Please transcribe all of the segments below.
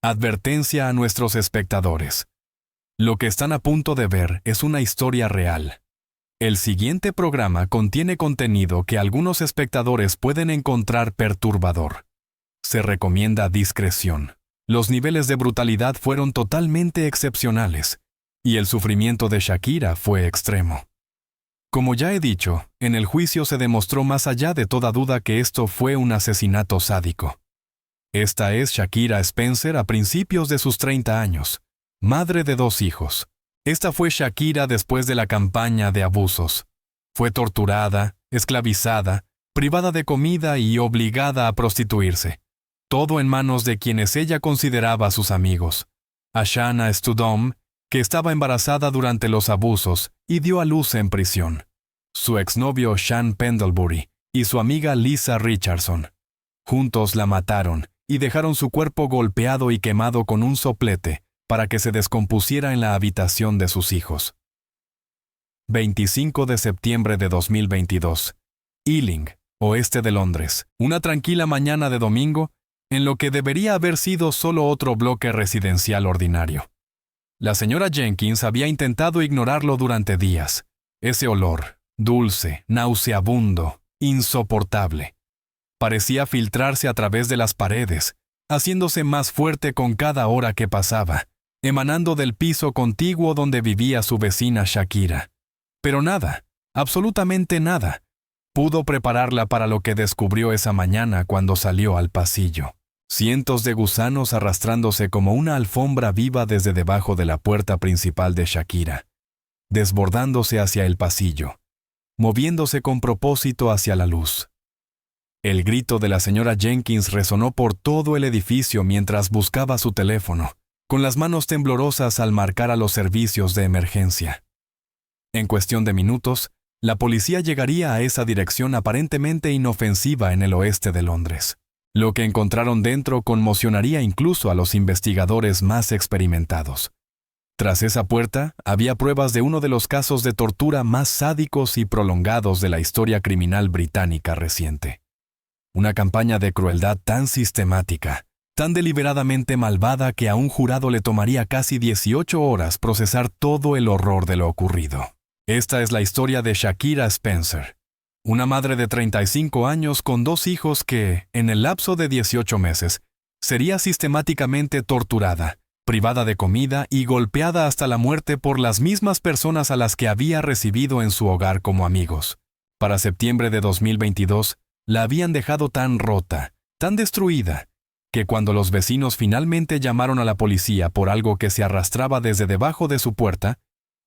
Advertencia a nuestros espectadores. Lo que están a punto de ver es una historia real. El siguiente programa contiene contenido que algunos espectadores pueden encontrar perturbador. Se recomienda discreción. Los niveles de brutalidad fueron totalmente excepcionales, y el sufrimiento de Shakira fue extremo. Como ya he dicho, en el juicio se demostró más allá de toda duda que esto fue un asesinato sádico. Esta es Shakira Spencer a principios de sus 30 años, madre de 2 hijos. Esta fue Shakira después de la campaña de abusos. Fue torturada, esclavizada, privada de comida y obligada a prostituirse. Todo en manos de quienes ella consideraba sus amigos. Ashana Studom, que estaba embarazada durante los abusos y dio a luz en prisión. Su exnovio Sean Pendlebury y su amiga Lisa Richardson. Juntos la mataron y dejaron su cuerpo golpeado y quemado con un soplete para que se descompusiera en la habitación de sus hijos. 25 de septiembre de 2022. Ealing, oeste de Londres. Una tranquila mañana de domingo, en lo que debería haber sido solo otro bloque residencial ordinario. La señora Jenkins había intentado ignorarlo durante días. Ese olor, dulce, nauseabundo, insoportable. Parecía filtrarse a través de las paredes, haciéndose más fuerte con cada hora que pasaba, emanando del piso contiguo donde vivía su vecina Shakira. Pero nada, absolutamente nada, pudo prepararla para lo que descubrió esa mañana cuando salió al pasillo. Cientos de gusanos arrastrándose como una alfombra viva desde debajo de la puerta principal de Shakira, desbordándose hacia el pasillo, moviéndose con propósito hacia la luz. El grito de la señora Jenkins resonó por todo el edificio mientras buscaba su teléfono, con las manos temblorosas al marcar a los servicios de emergencia. En cuestión de minutos, la policía llegaría a esa dirección aparentemente inofensiva en el oeste de Londres. Lo que encontraron dentro conmocionaría incluso a los investigadores más experimentados. Tras esa puerta, había pruebas de uno de los casos de tortura más sádicos y prolongados de la historia criminal británica reciente. Una campaña de crueldad tan sistemática, tan deliberadamente malvada que a un jurado le tomaría casi 18 horas procesar todo el horror de lo ocurrido. Esta es la historia de Shakira Spencer, una madre de 35 años con 2 hijos que, en el lapso de 18 meses, sería sistemáticamente torturada, privada de comida y golpeada hasta la muerte por las mismas personas a las que había recibido en su hogar como amigos. Para septiembre de 2022, la habían dejado tan rota, tan destruida, que cuando los vecinos finalmente llamaron a la policía por algo que se arrastraba desde debajo de su puerta,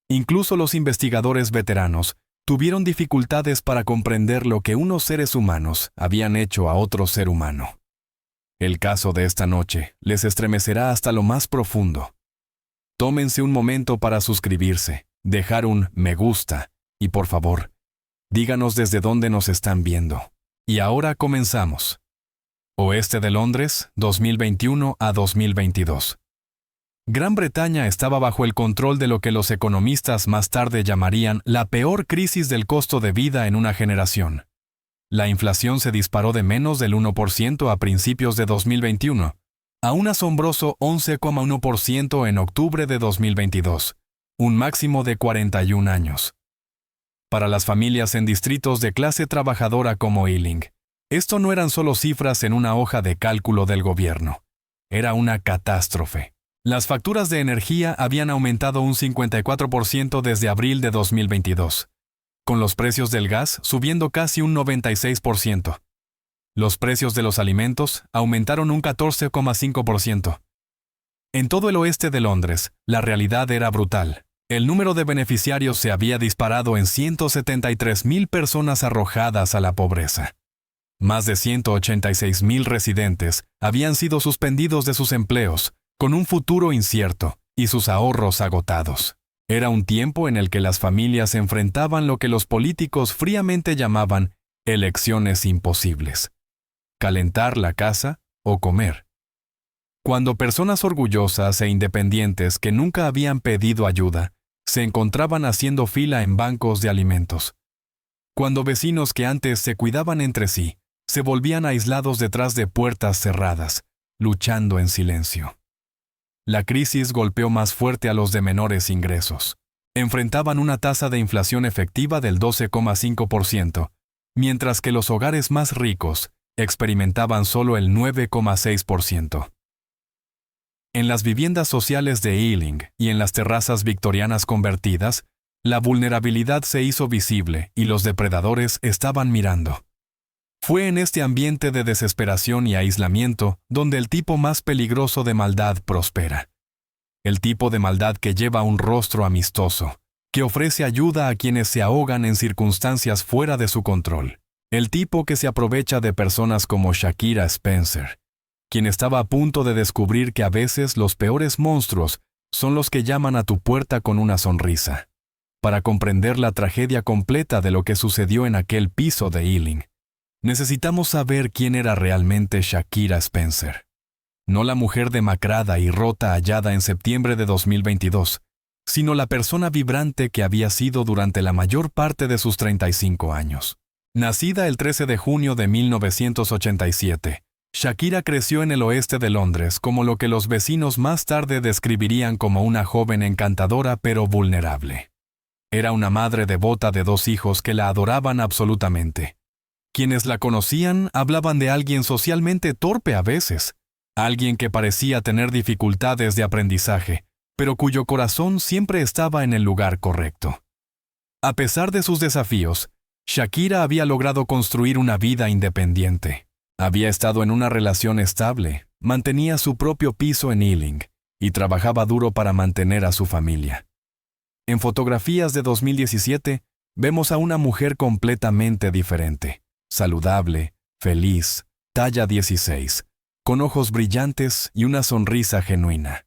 incluso los investigadores veteranos tuvieron dificultades para comprender lo que unos seres humanos habían hecho a otro ser humano. El caso de esta noche les estremecerá hasta lo más profundo. Tómense un momento para suscribirse, dejar un me gusta y, por favor, díganos desde dónde nos están viendo. Y ahora comenzamos. Oeste de Londres, 2021 a 2022. Gran Bretaña estaba bajo el control de lo que los economistas más tarde llamarían la peor crisis del costo de vida en una generación. La inflación se disparó de menos del 1% a principios de 2021, a un asombroso 11,1% en octubre de 2022, un máximo de 41 años. Para las familias en distritos de clase trabajadora como Ealing, esto no eran solo cifras en una hoja de cálculo del gobierno. Era una catástrofe. Las facturas de energía habían aumentado un 54% desde abril de 2022, con los precios del gas subiendo casi un 96%. Los precios de los alimentos aumentaron un 14,5%. En todo el oeste de Londres, la realidad era brutal. El número de beneficiarios se había disparado en 173,000 personas arrojadas a la pobreza. Más de 186,000 residentes habían sido suspendidos de sus empleos, con un futuro incierto y sus ahorros agotados. Era un tiempo en el que las familias enfrentaban lo que los políticos fríamente llamaban elecciones imposibles: calentar la casa o comer. Cuando personas orgullosas e independientes que nunca habían pedido ayuda se encontraban haciendo fila en bancos de alimentos. Cuando vecinos que antes se cuidaban entre sí se volvían aislados detrás de puertas cerradas, luchando en silencio. La crisis golpeó más fuerte a los de menores ingresos. Enfrentaban una tasa de inflación efectiva del 12,5%, mientras que los hogares más ricos experimentaban solo el 9,6%. En las viviendas sociales de Ealing y en las terrazas victorianas convertidas, la vulnerabilidad se hizo visible y los depredadores estaban mirando. Fue en este ambiente de desesperación y aislamiento donde el tipo más peligroso de maldad prospera. El tipo de maldad que lleva un rostro amistoso, que ofrece ayuda a quienes se ahogan en circunstancias fuera de su control. El tipo que se aprovecha de personas como Shakira Spencer, quien estaba a punto de descubrir que a veces los peores monstruos son los que llaman a tu puerta con una sonrisa. Para comprender la tragedia completa de lo que sucedió en aquel piso de Ealing, necesitamos saber quién era realmente Shakira Spencer. No la mujer demacrada y rota hallada en septiembre de 2022, sino la persona vibrante que había sido durante la mayor parte de sus 35 años. Nacida el 13 de junio de 1987, Shakira creció en el oeste de Londres como lo que los vecinos más tarde describirían como una joven encantadora pero vulnerable. Era una madre devota de 2 hijos que la adoraban absolutamente. Quienes la conocían hablaban de alguien socialmente torpe a veces, alguien que parecía tener dificultades de aprendizaje, pero cuyo corazón siempre estaba en el lugar correcto. A pesar de sus desafíos, Shakira había logrado construir una vida independiente. Había estado en una relación estable, mantenía su propio piso en Ealing y trabajaba duro para mantener a su familia. En fotografías de 2017, vemos a una mujer completamente diferente, saludable, feliz, talla 16, con ojos brillantes y una sonrisa genuina.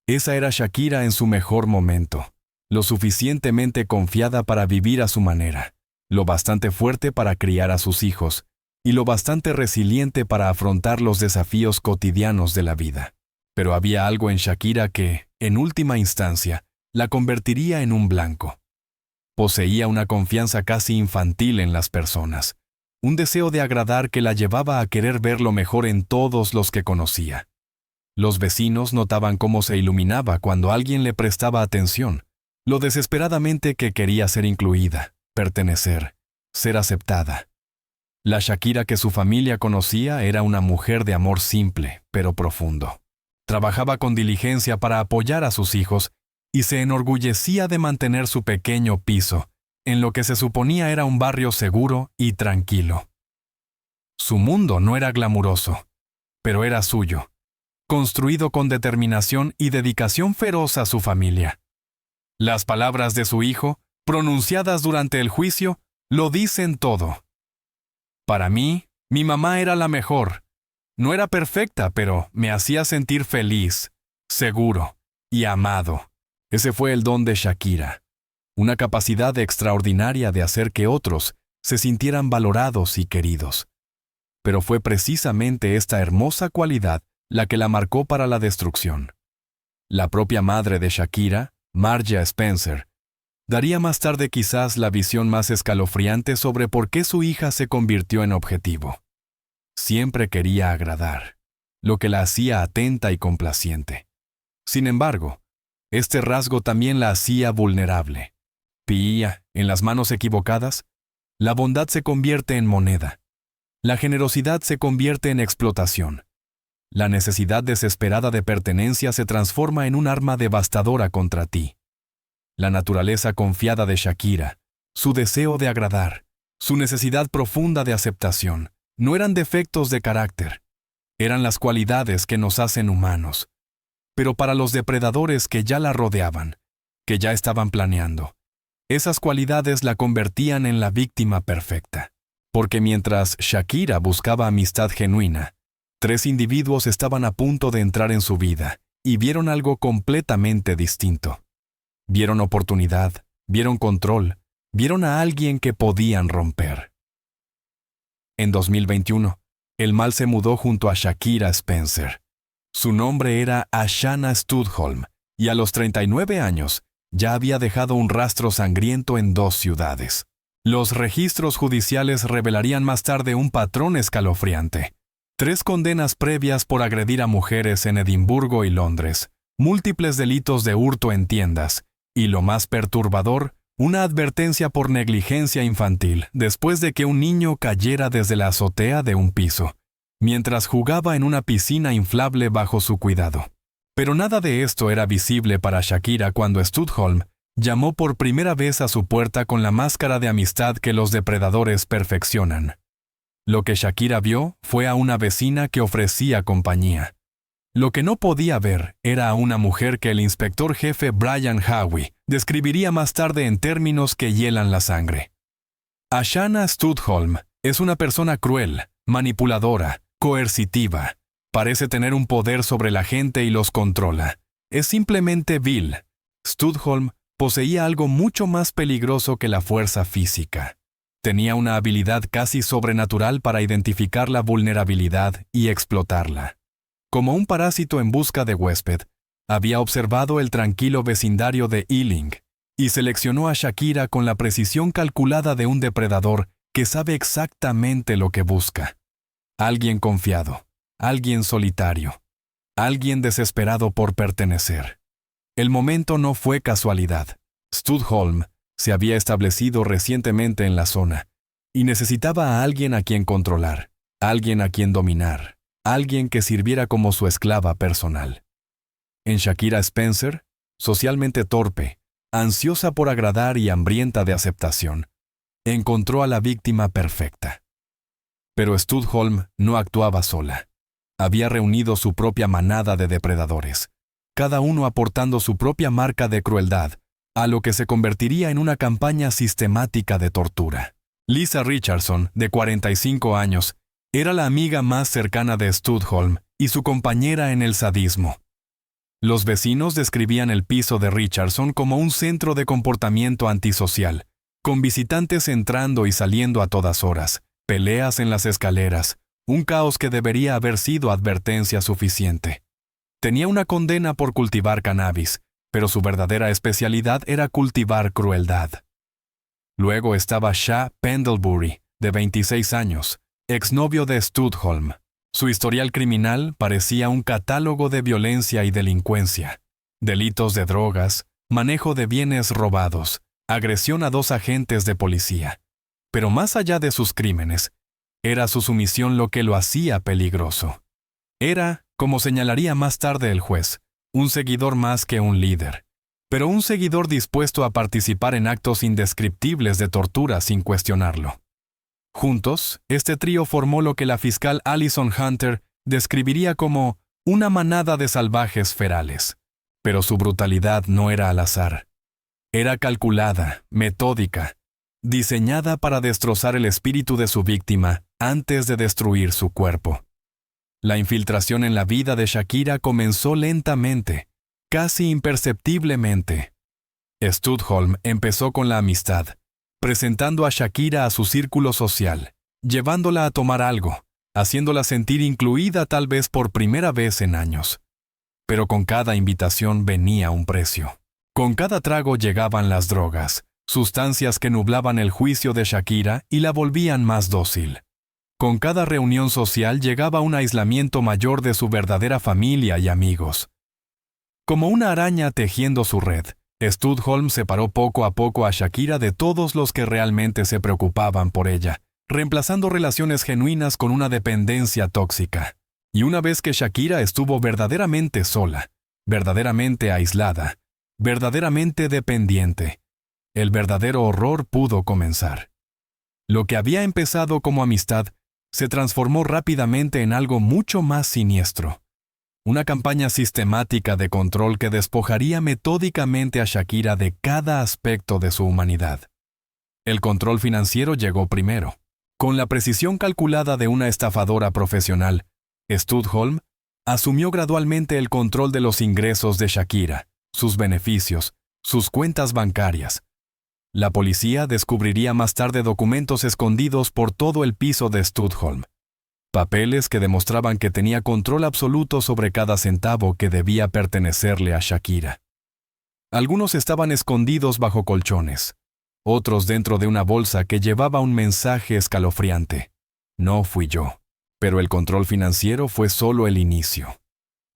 Esa era Shakira en su mejor momento, lo suficientemente confiada para vivir a su manera, lo bastante fuerte para criar a sus hijos y lo bastante resiliente para afrontar los desafíos cotidianos de la vida. Pero había algo en Shakira que, en última instancia, la convertiría en un blanco. Poseía una confianza casi infantil en las personas, un deseo de agradar que la llevaba a querer ver lo mejor en todos los que conocía. Los vecinos notaban cómo se iluminaba cuando alguien le prestaba atención, lo desesperadamente que quería ser incluida, pertenecer, ser aceptada. La Shakira que su familia conocía era una mujer de amor simple, pero profundo. Trabajaba con diligencia para apoyar a sus hijos y se enorgullecía de mantener su pequeño piso, en lo que se suponía era un barrio seguro y tranquilo. Su mundo no era glamuroso, pero era suyo, construido con determinación y dedicación feroz a su familia. Las palabras de su hijo, pronunciadas durante el juicio, lo dicen todo. Para mí, mi mamá era la mejor. No era perfecta, pero me hacía sentir feliz, seguro y amado. Ese fue el don de Shakira, una capacidad extraordinaria de hacer que otros se sintieran valorados y queridos. Pero fue precisamente esta hermosa cualidad la que la marcó para la destrucción. La propia madre de Shakira, Margia Spencer, daría más tarde quizás la visión más escalofriante sobre por qué su hija se convirtió en objetivo. Siempre quería agradar, lo que la hacía atenta y complaciente. Sin embargo, este rasgo también la hacía vulnerable. Pía, en las manos equivocadas, la bondad se convierte en moneda. La generosidad se convierte en explotación. La necesidad desesperada de pertenencia se transforma en un arma devastadora contra ti. La naturaleza confiada de Shakira, su deseo de agradar, su necesidad profunda de aceptación, no eran defectos de carácter, eran las cualidades que nos hacen humanos. Pero para los depredadores que ya la rodeaban, que ya estaban planeando, esas cualidades la convertían en la víctima perfecta. Porque mientras Shakira buscaba amistad genuina, 3 individuos estaban a punto de entrar en su vida y vieron algo completamente distinto. Vieron oportunidad, vieron control, vieron a alguien que podían romper. En 2021, el mal se mudó junto a Shakira Spencer. Su nombre era Ashana Studholm, y a los 39 años ya había dejado un rastro sangriento en 2 ciudades. Los registros judiciales revelarían más tarde un patrón escalofriante. 3 condenas previas por agredir a mujeres en Edimburgo y Londres, múltiples delitos de hurto en tiendas, y lo más perturbador, una advertencia por negligencia infantil después de que un niño cayera desde la azotea de un piso, mientras jugaba en una piscina inflable bajo su cuidado. Pero nada de esto era visible para Shakira cuando Studholm llamó por primera vez a su puerta con la máscara de amistad que los depredadores perfeccionan. Lo que Shakira vio fue a una vecina que ofrecía compañía. Lo que no podía ver era a una mujer que el inspector jefe Brian Howie describiría más tarde en términos que hielan la sangre. Ashana Studholm es una persona cruel, manipuladora, coercitiva. Parece tener un poder sobre la gente y los controla. Es simplemente vil. Studholm poseía algo mucho más peligroso que la fuerza física. Tenía una habilidad casi sobrenatural para identificar la vulnerabilidad y explotarla. Como un parásito en busca de huésped, había observado el tranquilo vecindario de Ealing y seleccionó a Shakira con la precisión calculada de un depredador que sabe exactamente lo que busca. Alguien confiado, alguien solitario, alguien desesperado por pertenecer. El momento no fue casualidad. Studholm se había establecido recientemente en la zona y necesitaba a alguien a quien controlar, alguien a quien dominar, alguien que sirviera como su esclava personal. En Shakira Spencer, socialmente torpe, ansiosa por agradar y hambrienta de aceptación, encontró a la víctima perfecta. Pero Studholm no actuaba sola. Había reunido su propia manada de depredadores, cada uno aportando su propia marca de crueldad, a lo que se convertiría en una campaña sistemática de tortura. Lisa Richardson, de 45 años, era la amiga más cercana de Studholm y su compañera en el sadismo. Los vecinos describían el piso de Richardson como un centro de comportamiento antisocial, con visitantes entrando y saliendo a todas horas, peleas en las escaleras, un caos que debería haber sido advertencia suficiente. Tenía una condena por cultivar cannabis, pero su verdadera especialidad era cultivar crueldad. Luego estaba Shah Pendlebury, de 26 años, exnovio de Studholm. Su historial criminal parecía un catálogo de violencia y delincuencia, delitos de drogas, manejo de bienes robados, agresión a 2 agentes de policía. Pero más allá de sus crímenes, era su sumisión lo que lo hacía peligroso. Era, como señalaría más tarde el juez, un seguidor más que un líder, pero un seguidor dispuesto a participar en actos indescriptibles de tortura sin cuestionarlo. Juntos, este trío formó lo que la fiscal Alison Hunter describiría como una manada de salvajes ferales. Pero su brutalidad no era al azar. Era calculada, metódica, diseñada para destrozar el espíritu de su víctima antes de destruir su cuerpo. La infiltración en la vida de Shakira comenzó lentamente, casi imperceptiblemente. Studholm empezó con la amistad, presentando a Shakira a su círculo social, llevándola a tomar algo, haciéndola sentir incluida tal vez por primera vez en años. Pero con cada invitación venía un precio. Con cada trago llegaban las drogas, sustancias que nublaban el juicio de Shakira y la volvían más dócil. Con cada reunión social llegaba un aislamiento mayor de su verdadera familia y amigos. Como una araña tejiendo su red, Studholm separó poco a poco a Shakira de todos los que realmente se preocupaban por ella, reemplazando relaciones genuinas con una dependencia tóxica. Y una vez que Shakira estuvo verdaderamente sola, verdaderamente aislada, verdaderamente dependiente, el verdadero horror pudo comenzar. Lo que había empezado como amistad se transformó rápidamente en algo mucho más siniestro. Una campaña sistemática de control que despojaría metódicamente a Shakira de cada aspecto de su humanidad. El control financiero llegó primero. Con la precisión calculada de una estafadora profesional, Studholm asumió gradualmente el control de los ingresos de Shakira, sus beneficios, sus cuentas bancarias. La policía descubriría más tarde documentos escondidos por todo el piso de Studholm. Papeles que demostraban que tenía control absoluto sobre cada centavo que debía pertenecerle a Shakira. Algunos estaban escondidos bajo colchones, otros dentro de una bolsa que llevaba un mensaje escalofriante. No fui yo. Pero el control financiero fue solo el inicio.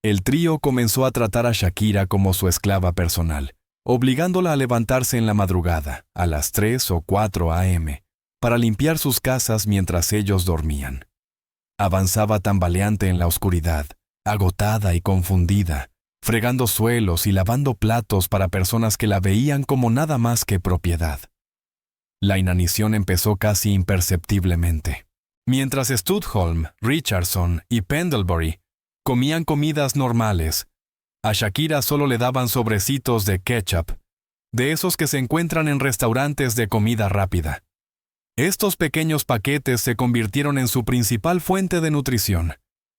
El trío comenzó a tratar a Shakira como su esclava personal, obligándola a levantarse en la madrugada, a las 3 o 4 a.m., para limpiar sus casas mientras ellos dormían. Avanzaba tambaleante en la oscuridad, agotada y confundida, fregando suelos y lavando platos para personas que la veían como nada más que propiedad. La inanición empezó casi imperceptiblemente. Mientras Studholm, Richardson y Pendlebury comían comidas normales, a Shakira solo le daban sobrecitos de ketchup, de esos que se encuentran en restaurantes de comida rápida. Estos pequeños paquetes se convirtieron en su principal fuente de nutrición,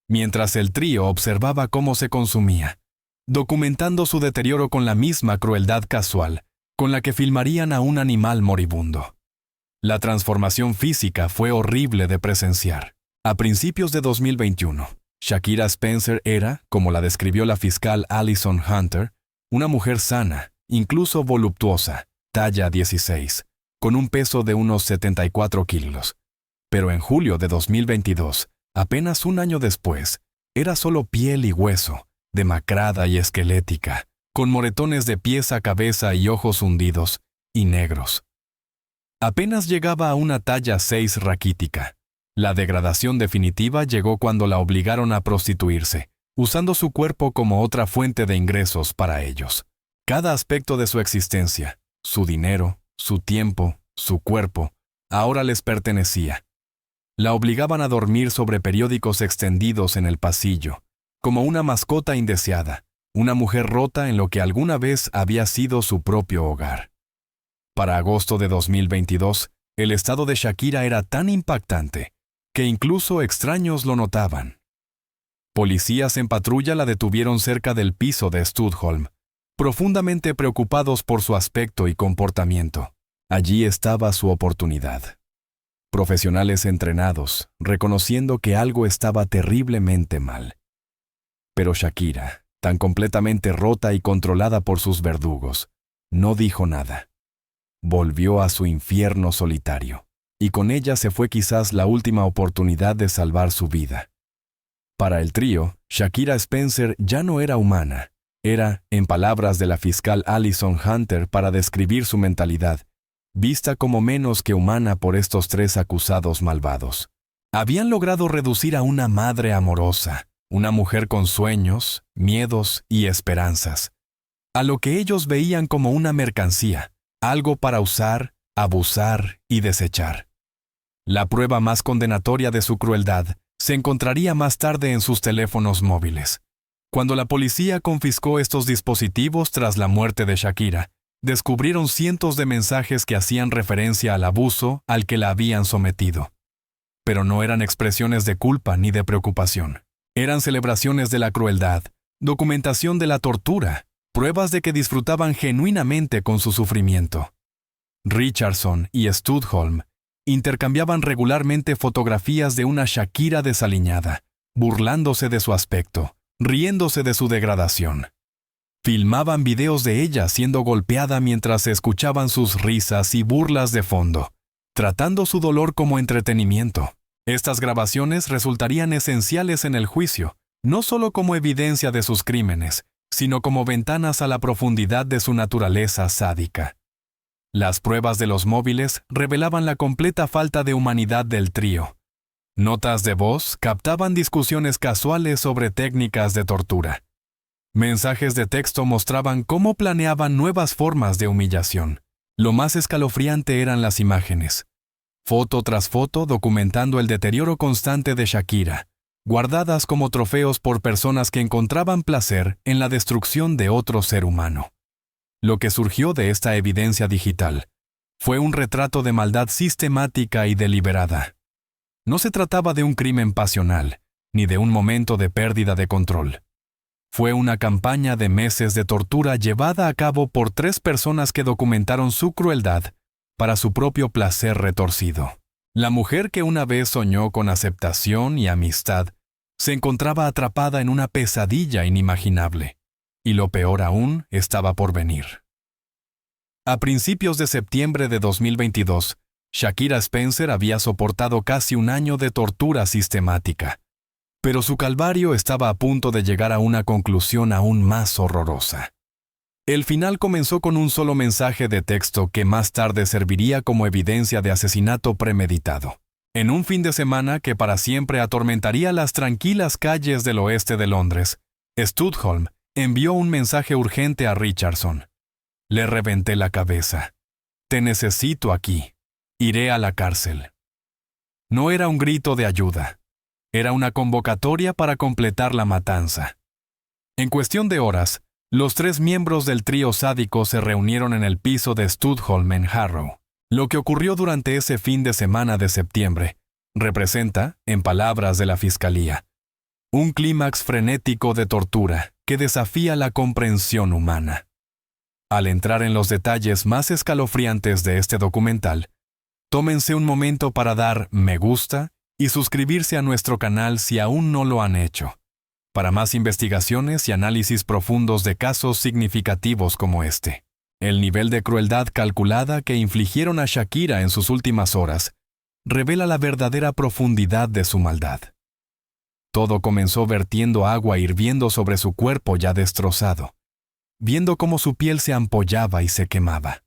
mientras el trío observaba cómo se consumía, documentando su deterioro con la misma crueldad casual con la que filmarían a un animal moribundo. La transformación física fue horrible de presenciar. A principios de 2021, Shakira Spencer era, como la describió la fiscal Alison Hunter, una mujer sana, incluso voluptuosa, talla 16, con un peso de unos 74 kilos. Pero en julio de 2022, apenas un año después, era solo piel y hueso, demacrada y esquelética, con moretones de pies a cabeza y ojos hundidos y negros. Apenas llegaba a una talla 6 raquítica. La degradación definitiva llegó cuando la obligaron a prostituirse, usando su cuerpo como otra fuente de ingresos para ellos. Cada aspecto de su existencia, su dinero, su tiempo, su cuerpo, ahora les pertenecía. La obligaban a dormir sobre periódicos extendidos en el pasillo, como una mascota indeseada, una mujer rota en lo que alguna vez había sido su propio hogar. Para agosto de 2022, el estado de Shakira era tan impactante que incluso extraños lo notaban. Policías en patrulla la detuvieron cerca del piso de Studholm, profundamente preocupados por su aspecto y comportamiento. Allí estaba su oportunidad. Profesionales entrenados, reconociendo que algo estaba terriblemente mal. Pero Shakira, tan completamente rota y controlada por sus verdugos, no dijo nada. Volvió a su infierno solitario, y con ella se fue quizás la última oportunidad de salvar su vida. Para el trío, Shakira Spencer ya no era humana. Era, en palabras de la fiscal Alison Hunter para describir su mentalidad, vista como menos que humana por estos tres acusados malvados. Habían logrado reducir a una madre amorosa, una mujer con sueños, miedos y esperanzas, a lo que ellos veían como una mercancía, algo para usar, abusar y desechar. La prueba más condenatoria de su crueldad se encontraría más tarde en sus teléfonos móviles. Cuando la policía confiscó estos dispositivos tras la muerte de Shakira, descubrieron cientos de mensajes que hacían referencia al abuso al que la habían sometido. Pero no eran expresiones de culpa ni de preocupación. Eran celebraciones de la crueldad, documentación de la tortura, pruebas de que disfrutaban genuinamente con su sufrimiento. Richardson y Studholm intercambiaban regularmente fotografías de una Shakira desaliñada, burlándose de su aspecto, riéndose de su degradación. Filmaban videos de ella siendo golpeada mientras se escuchaban sus risas y burlas de fondo, tratando su dolor como entretenimiento. Estas grabaciones resultarían esenciales en el juicio, no solo como evidencia de sus crímenes, sino como ventanas a la profundidad de su naturaleza sádica. Las pruebas de los móviles revelaban la completa falta de humanidad del trío. Notas de voz captaban discusiones casuales sobre técnicas de tortura. Mensajes de texto mostraban cómo planeaban nuevas formas de humillación. Lo más escalofriante eran las imágenes. Foto tras foto documentando el deterioro constante de Shakira, guardadas como trofeos por personas que encontraban placer en la destrucción de otro ser humano. Lo que surgió de esta evidencia digital fue un retrato de maldad sistemática y deliberada. No se trataba de un crimen pasional, ni de un momento de pérdida de control. Fue una campaña de meses de tortura llevada a cabo por 3 personas que documentaron su crueldad para su propio placer retorcido. La mujer que una vez soñó con aceptación y amistad se encontraba atrapada en una pesadilla inimaginable, y lo peor aún estaba por venir. A principios de septiembre de 2022, Shakira Spencer había soportado casi un año de tortura sistemática. Pero su calvario estaba a punto de llegar a una conclusión aún más horrorosa. El final comenzó con un solo mensaje de texto que más tarde serviría como evidencia de asesinato premeditado. En un fin de semana que para siempre atormentaría las tranquilas calles del oeste de Londres, Studholm envió un mensaje urgente a Richardson. Le reventé la cabeza. Te necesito aquí. Iré a la cárcel. No era un grito de ayuda. Era una convocatoria para completar la matanza. En cuestión de horas, los 3 miembros del trío sádico se reunieron en el piso de Studholm en Harrow. Lo que ocurrió durante ese fin de semana de septiembre representa, en palabras de la Fiscalía, un clímax frenético de tortura que desafía la comprensión humana. Al entrar en los detalles más escalofriantes de este documental, tómense un momento para dar me gusta y suscribirse a nuestro canal si aún no lo han hecho, para más investigaciones y análisis profundos de casos significativos como este. El nivel de crueldad calculada que infligieron a Shakira en sus últimas horas revela la verdadera profundidad de su maldad. Todo comenzó vertiendo agua hirviendo sobre su cuerpo ya destrozado, viendo cómo su piel se ampollaba y se quemaba.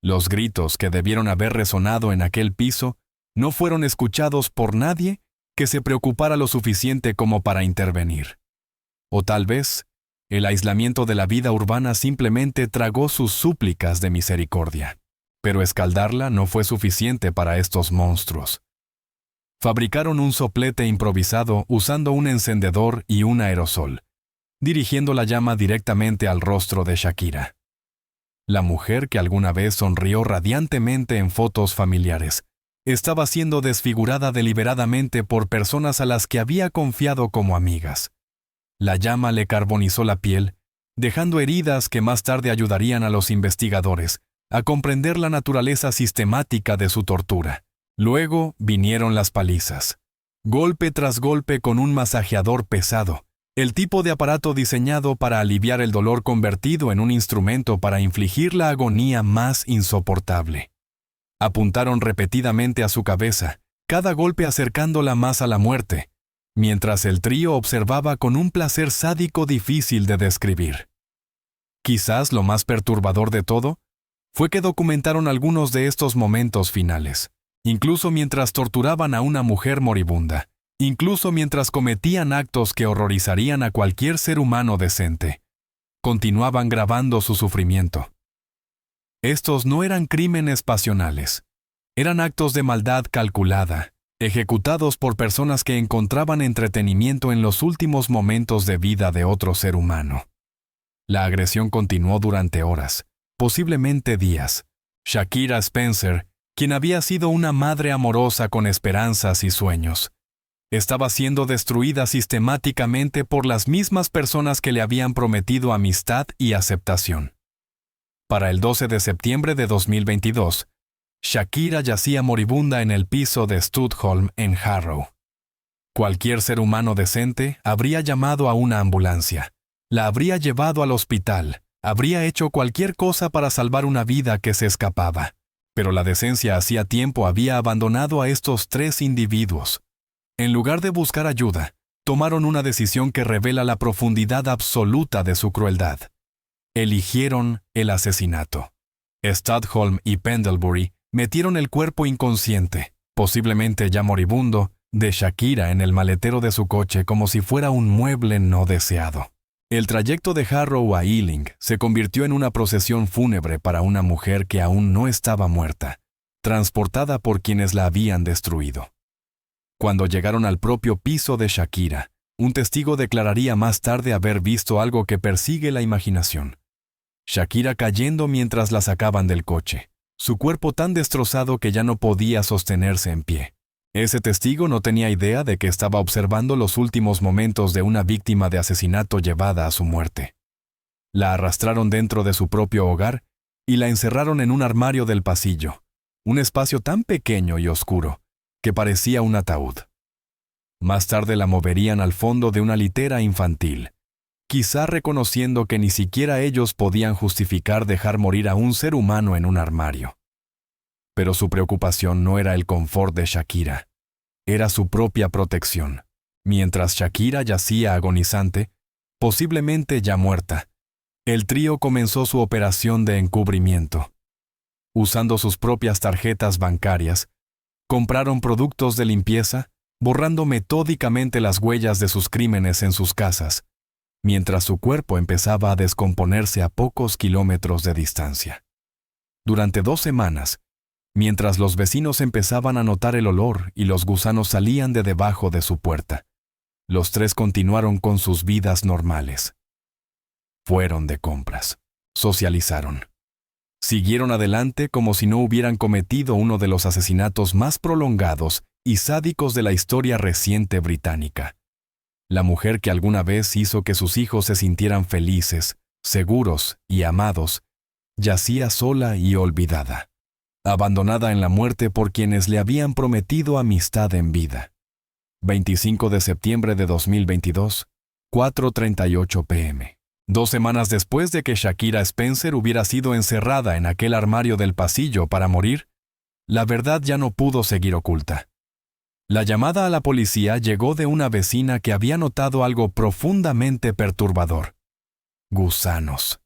Los gritos que debieron haber resonado en aquel piso no fueron escuchados por nadie que se preocupara lo suficiente como para intervenir. O tal vez, el aislamiento de la vida urbana simplemente tragó sus súplicas de misericordia. Pero escaldarla no fue suficiente para estos monstruos. Fabricaron un soplete improvisado usando un encendedor y un aerosol, dirigiendo la llama directamente al rostro de Shakira. La mujer que alguna vez sonrió radiantemente en fotos familiares, estaba siendo desfigurada deliberadamente por personas a las que había confiado como amigas. La llama le carbonizó la piel, dejando heridas que más tarde ayudarían a los investigadores a comprender la naturaleza sistemática de su tortura. Luego vinieron las palizas. Golpe tras golpe con un masajeador pesado, el tipo de aparato diseñado para aliviar el dolor convertido en un instrumento para infligir la agonía más insoportable. Apuntaron repetidamente a su cabeza, cada golpe acercándola más a la muerte, mientras el trío observaba con un placer sádico difícil de describir. Quizás lo más perturbador de todo fue que documentaron algunos de estos momentos finales, incluso mientras torturaban a una mujer moribunda, incluso mientras cometían actos que horrorizarían a cualquier ser humano decente. Continuaban grabando su sufrimiento. Estos no eran crímenes pasionales, eran actos de maldad calculada, ejecutados por personas que encontraban entretenimiento en los últimos momentos de vida de otro ser humano. La agresión continuó durante horas, posiblemente días. Shakira Spencer, quien había sido una madre amorosa con esperanzas y sueños, estaba siendo destruida sistemáticamente por las mismas personas que le habían prometido amistad y aceptación. Para el 12 de septiembre de 2022, Shakira yacía moribunda en el piso de Studholm en Harrow. Cualquier ser humano decente habría llamado a una ambulancia, la habría llevado al hospital, habría hecho cualquier cosa para salvar una vida que se escapaba. Pero la decencia hacía tiempo había abandonado a estos 3 individuos. En lugar de buscar ayuda, tomaron una decisión que revela la profundidad absoluta de su crueldad. Eligieron el asesinato. Studholm y Pendlebury metieron el cuerpo inconsciente, posiblemente ya moribundo, de Shakira en el maletero de su coche como si fuera un mueble no deseado. El trayecto de Harrow a Ealing se convirtió en una procesión fúnebre para una mujer que aún no estaba muerta, transportada por quienes la habían destruido. Cuando llegaron al propio piso de Shakira, un testigo declararía más tarde haber visto algo que persigue la imaginación. Shakira cayendo mientras la sacaban del coche, su cuerpo tan destrozado que ya no podía sostenerse en pie. Ese testigo no tenía idea de que estaba observando los últimos momentos de una víctima de asesinato llevada a su muerte. La arrastraron dentro de su propio hogar y la encerraron en un armario del pasillo, un espacio tan pequeño y oscuro que parecía un ataúd. Más tarde la moverían al fondo de una litera infantil, quizá reconociendo que ni siquiera ellos podían justificar dejar morir a un ser humano en un armario. Pero su preocupación no era el confort de Shakira, era su propia protección. Mientras Shakira yacía agonizante, posiblemente ya muerta, el trío comenzó su operación de encubrimiento. Usando sus propias tarjetas bancarias, compraron productos de limpieza, borrando metódicamente las huellas de sus crímenes en sus casas, mientras su cuerpo empezaba a descomponerse a pocos kilómetros de distancia. Durante 2 semanas, mientras los vecinos empezaban a notar el olor y los gusanos salían de debajo de su puerta, los 3 continuaron con sus vidas normales. Fueron de compras, socializaron. Siguieron adelante como si no hubieran cometido uno de los asesinatos más prolongados y sádicos de la historia reciente británica. La mujer que alguna vez hizo que sus hijos se sintieran felices, seguros y amados, yacía sola y olvidada, abandonada en la muerte por quienes le habían prometido amistad en vida. 25 de septiembre de 2022, 4:38 p.m. 2 semanas después de que Shakira Spencer hubiera sido encerrada en aquel armario del pasillo para morir, la verdad ya no pudo seguir oculta. La llamada a la policía llegó de una vecina que había notado algo profundamente perturbador. Gusanos.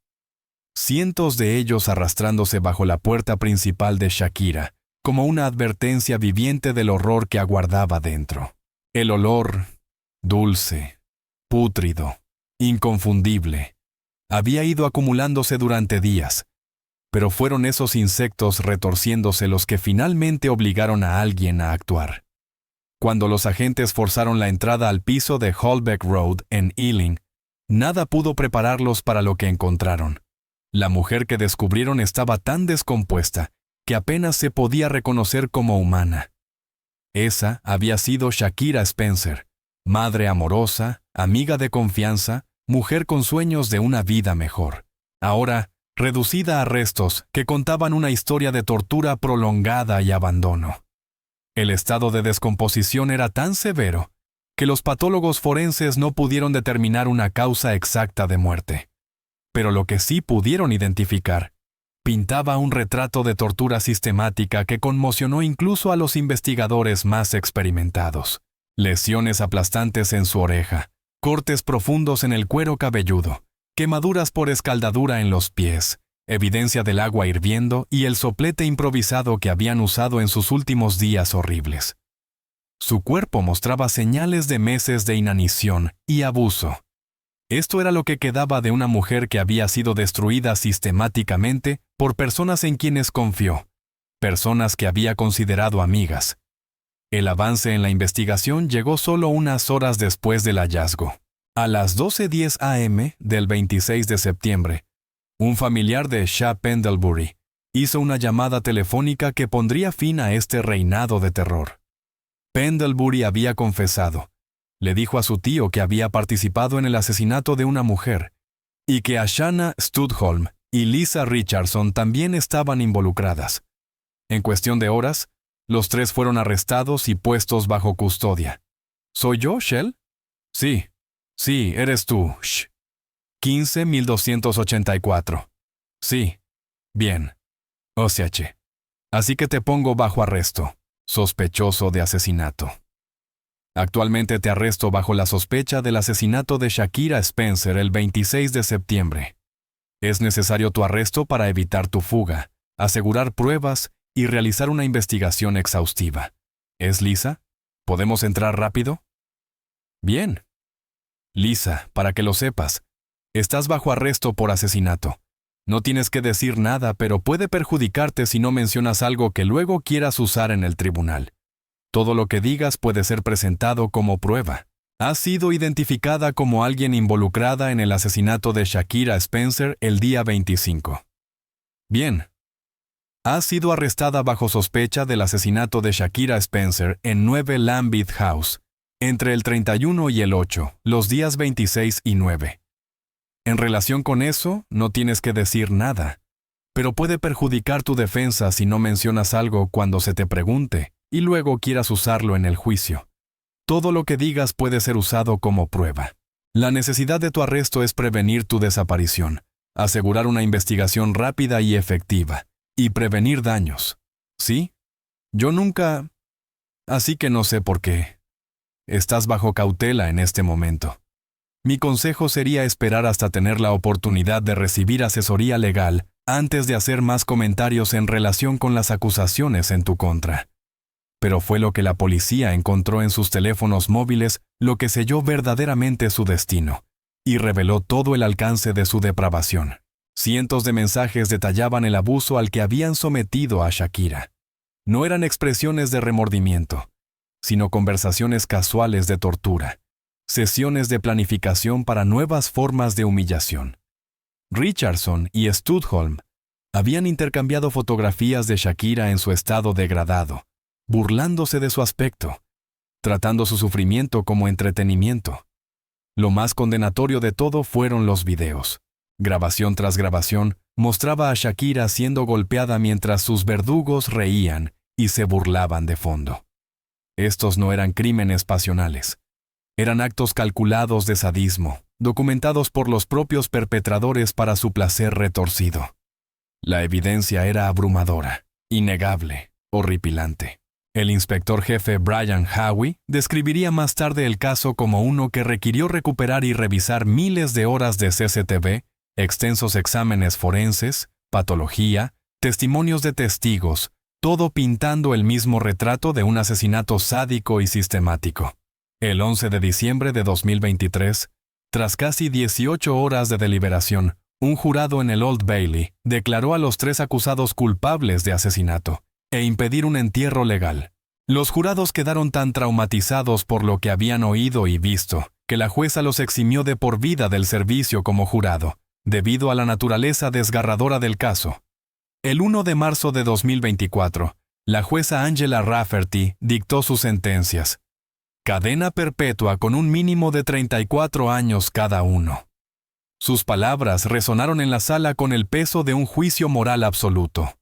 Cientos de ellos arrastrándose bajo la puerta principal de Shakira, como una advertencia viviente del horror que aguardaba dentro. El olor, dulce, pútrido, inconfundible, había ido acumulándose durante días, pero fueron esos insectos retorciéndose los que finalmente obligaron a alguien a actuar. Cuando los agentes forzaron la entrada al piso de Holbeck Road en Ealing, nada pudo prepararlos para lo que encontraron. La mujer que descubrieron estaba tan descompuesta que apenas se podía reconocer como humana. Esa había sido Shakira Spencer, madre amorosa, amiga de confianza, mujer con sueños de una vida mejor. Ahora, reducida a restos que contaban una historia de tortura prolongada y abandono. El estado de descomposición era tan severo que los patólogos forenses no pudieron determinar una causa exacta de muerte. Pero lo que sí pudieron identificar pintaba un retrato de tortura sistemática que conmocionó incluso a los investigadores más experimentados. Lesiones aplastantes en su oreja, cortes profundos en el cuero cabelludo, quemaduras por escaldadura en los pies, evidencia del agua hirviendo y el soplete improvisado que habían usado en sus últimos días horribles. Su cuerpo mostraba señales de meses de inanición y abuso. Esto era lo que quedaba de una mujer que había sido destruida sistemáticamente por personas en quienes confió, personas que había considerado amigas. El avance en la investigación llegó solo unas horas después del hallazgo. A las 12:10 a.m. del 26 de septiembre, un familiar de Shah Pendlebury hizo una llamada telefónica que pondría fin a este reinado de terror. Pendlebury había confesado. Le dijo a su tío que había participado en el asesinato de una mujer y que Ashana Studholm y Lisa Richardson también estaban involucradas. En cuestión de horas, los 3 fueron arrestados y puestos bajo custodia. ¿Soy yo, Shell? Sí, eres tú, Shh. 15.284. Sí, bien. OCH. Así que te pongo bajo arresto, sospechoso de asesinato. Actualmente te arresto bajo la sospecha del asesinato de Shakira Spencer el 26 de septiembre. Es necesario tu arresto para evitar tu fuga, asegurar pruebas y realizar una investigación exhaustiva. ¿Es Lisa? ¿Podemos entrar rápido? Bien. Lisa, para que lo sepas, estás bajo arresto por asesinato. No tienes que decir nada, pero puede perjudicarte si no mencionas algo que luego quieras usar en el tribunal. Todo lo que digas puede ser presentado como prueba. Has sido identificada como alguien involucrada en el asesinato de Shakira Spencer el día 25. Bien. Has sido arrestada bajo sospecha del asesinato de Shakira Spencer en 9 Lambeth House, entre el 31 y el 8, los días 26 y 9. En relación con eso, no tienes que decir nada, pero puede perjudicar tu defensa si no mencionas algo cuando se te pregunte y luego quieras usarlo en el juicio. Todo lo que digas puede ser usado como prueba. La necesidad de tu arresto es prevenir tu desaparición, asegurar una investigación rápida y efectiva, y prevenir daños. ¿Sí? Yo nunca... Así que no sé por qué. Estás bajo cautela en este momento. Mi consejo sería esperar hasta tener la oportunidad de recibir asesoría legal antes de hacer más comentarios en relación con las acusaciones en tu contra. Pero fue lo que la policía encontró en sus teléfonos móviles lo que selló verdaderamente su destino y reveló todo el alcance de su depravación. Cientos de mensajes detallaban el abuso al que habían sometido a Shakira. No eran expresiones de remordimiento, sino conversaciones casuales de tortura, sesiones de planificación para nuevas formas de humillación. Richardson y Studholm habían intercambiado fotografías de Shakira en su estado degradado, burlándose de su aspecto, tratando su sufrimiento como entretenimiento. Lo más condenatorio de todo fueron los videos. Grabación tras grabación mostraba a Shakira siendo golpeada mientras sus verdugos reían y se burlaban de fondo. Estos no eran crímenes pasionales. Eran actos calculados de sadismo, documentados por los propios perpetradores para su placer retorcido. La evidencia era abrumadora, innegable, horripilante. El inspector jefe Brian Howie describiría más tarde el caso como uno que requirió recuperar y revisar miles de horas de CCTV, extensos exámenes forenses, patología, testimonios de testigos, todo pintando el mismo retrato de un asesinato sádico y sistemático. El 11 de diciembre de 2023, tras casi 18 horas de deliberación, un jurado en el Old Bailey declaró a los 3 acusados culpables de asesinato e impedir un entierro legal. Los jurados quedaron tan traumatizados por lo que habían oído y visto, que la jueza los eximió de por vida del servicio como jurado, debido a la naturaleza desgarradora del caso. El 1 de marzo de 2024, la jueza Angela Rafferty dictó sus sentencias. Cadena perpetua con un mínimo de 34 años cada uno. Sus palabras resonaron en la sala con el peso de un juicio moral absoluto.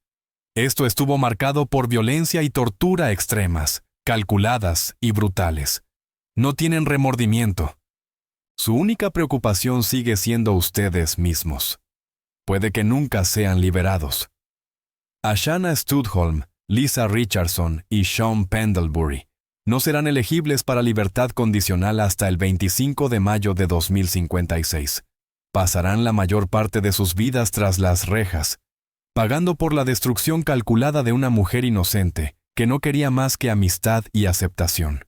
Esto estuvo marcado por violencia y tortura extremas, calculadas y brutales. No tienen remordimiento. Su única preocupación sigue siendo ustedes mismos. Puede que nunca sean liberados. Ashana Studholm, Lisa Richardson y Sean Pendlebury no serán elegibles para libertad condicional hasta el 25 de mayo de 2056. Pasarán la mayor parte de sus vidas tras las rejas, pagando por la destrucción calculada de una mujer inocente que no quería más que amistad y aceptación.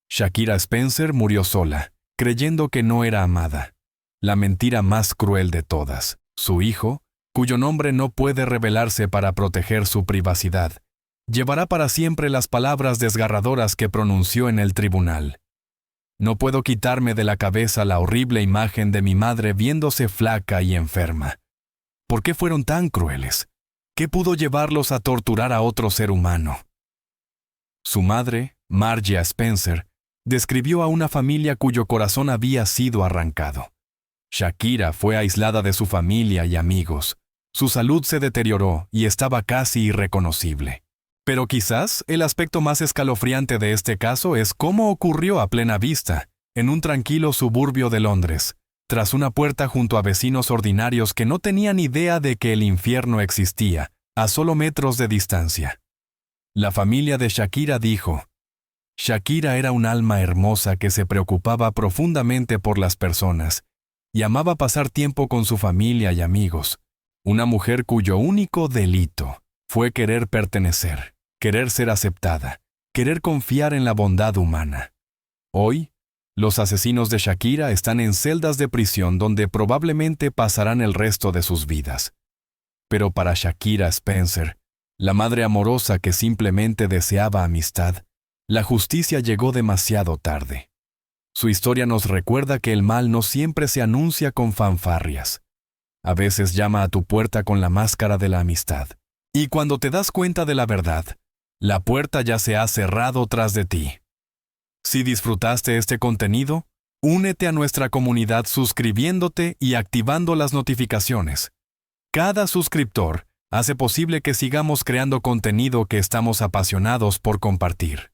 Shakira Spencer murió sola, creyendo que no era amada. La mentira más cruel de todas. Su hijo, cuyo nombre no puede revelarse para proteger su privacidad, llevará para siempre las palabras desgarradoras que pronunció en el tribunal. No puedo quitarme de la cabeza la horrible imagen de mi madre viéndose flaca y enferma. ¿Por qué fueron tan crueles? ¿Qué pudo llevarlos a torturar a otro ser humano? Su madre, Margia Spencer, describió a una familia cuyo corazón había sido arrancado. Shakira fue aislada de su familia y amigos. Su salud se deterioró y estaba casi irreconocible. Pero quizás el aspecto más escalofriante de este caso es cómo ocurrió a plena vista, en un tranquilo suburbio de Londres, tras una puerta junto a vecinos ordinarios que no tenían idea de que el infierno existía, a solo metros de distancia. La familia de Shakira dijo: Shakira era un alma hermosa que se preocupaba profundamente por las personas y amaba pasar tiempo con su familia y amigos. Una mujer cuyo único delito fue querer pertenecer, querer ser aceptada, querer confiar en la bondad humana. Hoy, los asesinos de Shakira están en celdas de prisión donde probablemente pasarán el resto de sus vidas. Pero para Shakira Spencer, la madre amorosa que simplemente deseaba amistad, la justicia llegó demasiado tarde. Su historia nos recuerda que el mal no siempre se anuncia con fanfarrias. A veces llama a tu puerta con la máscara de la amistad. Y cuando te das cuenta de la verdad, la puerta ya se ha cerrado tras de ti. Si disfrutaste este contenido, únete a nuestra comunidad suscribiéndote y activando las notificaciones. Cada suscriptor hace posible que sigamos creando contenido que estamos apasionados por compartir.